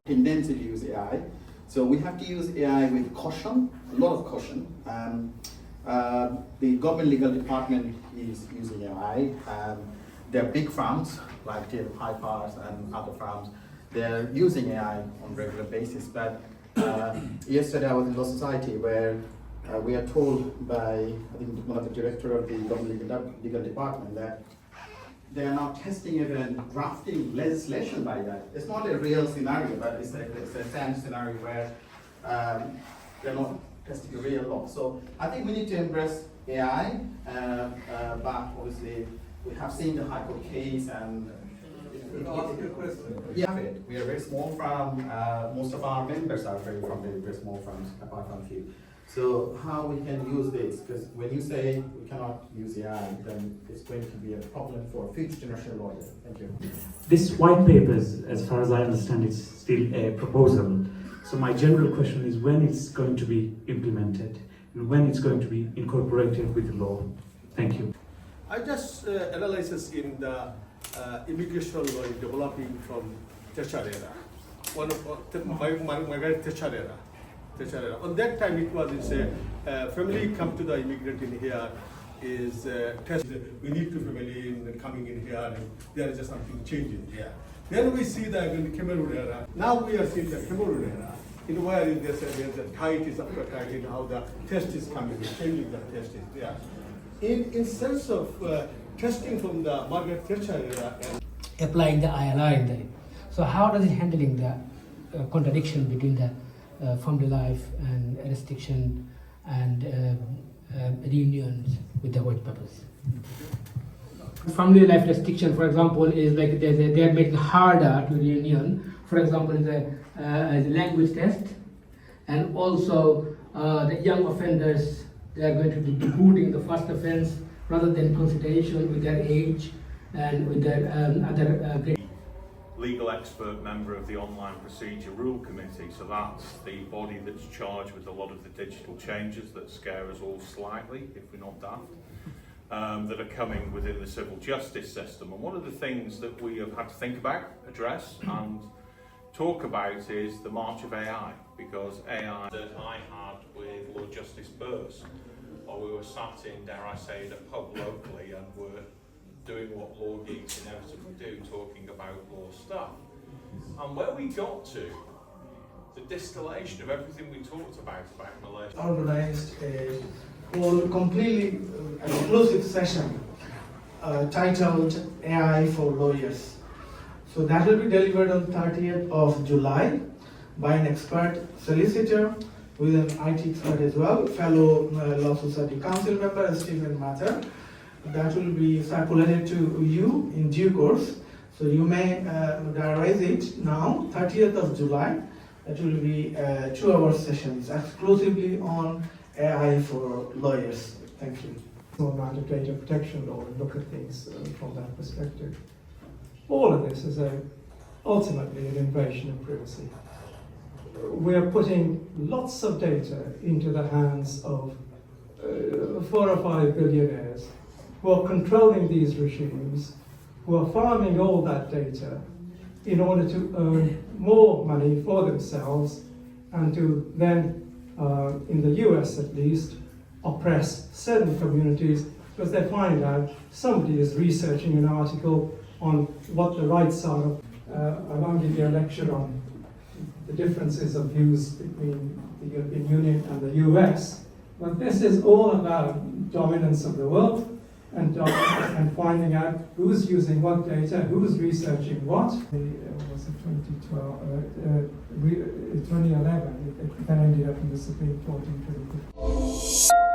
tendency to use AI. So we have to use AI with caution, a lot of caution. The government legal department is using AI. There are big firms like Whitepaper and other firms. They're using AI on a regular basis. But yesterday I was in law society where we are told by, I think, one of the director of the government legal department that they are now testing even drafting legislation by that. It's not a real scenario, but it's a sad scenario where they're not testing a real law. So I think we need to embrace AI, but obviously we have seen the High Court case and ask you a question. Yeah, we are a very small firm. Most of our members are from very small firms, apart from a few. So how we can use this? Because when you say we cannot use AI, then it's going to be a problem for future generation lawyers. Thank you. This white paper, as far as I understand, is still a proposal. So my general question is when it's going to be implemented and when it's going to be incorporated with the law. Thank you. I just analysis in the immigration law developing from Thatcher era. One of my guy Thatcher era. On that time it was family come to the immigrant in here is test. We need to family in coming in here and there is just something changing here. Then we see that in the Cameroon era. Now we are seeing the Cameroon era. In where there's a tight is after tight in how the test is coming, changing the test is there. In sense of testing from the Margaret Thatcher era and applying the ILR in there. So how does it handling the contradiction between the family life and restriction and reunions with the white papers? Family life restriction, for example, is like they are making harder to reunion. For example, the language test, and also the young offenders, they are going to be deporting the first offense rather than consideration with their age and with their other legal expert member of the Online Procedure Rule Committee, so that's the body that's charged with a lot of the digital changes that scare us all slightly, if we're not daft, that are coming within the civil justice system. And one of the things that we have had to think about, address and talk about is the march of AI, because AI that I had with Lord Justice Burse, while we were sat in, dare I say, in a pub locally and were doing what law geeks inevitably do, talking about law stuff. And where we got to, the distillation of everything we talked about Malaysia. Organized a whole completely exclusive session titled AI for Lawyers. So that will be delivered on 30th of July by an expert solicitor with an IT expert as well, fellow Law Society Council member Stephen Matter. That will be circulated to you in due course. So you may diarize it now, 30th of July. It will be 2-hour sessions exclusively on AI for lawyers. Thank you. More amount of data protection law and look at things from that perspective. All of this is ultimately an invasion of privacy. We are putting lots of data into the hands of 4 or 5 billionaires who are controlling these regimes, who are farming all that data in order to earn more money for themselves and to then, in the US at least, oppress certain communities because they find out somebody is researching an article on what the rights are. I won't give you a lecture on the differences of views between the European Union and the US, but this is all about dominance of the world and finding out who's using what data, who's researching what. Was it 2011? It then ended up in the Supreme Court in 2015.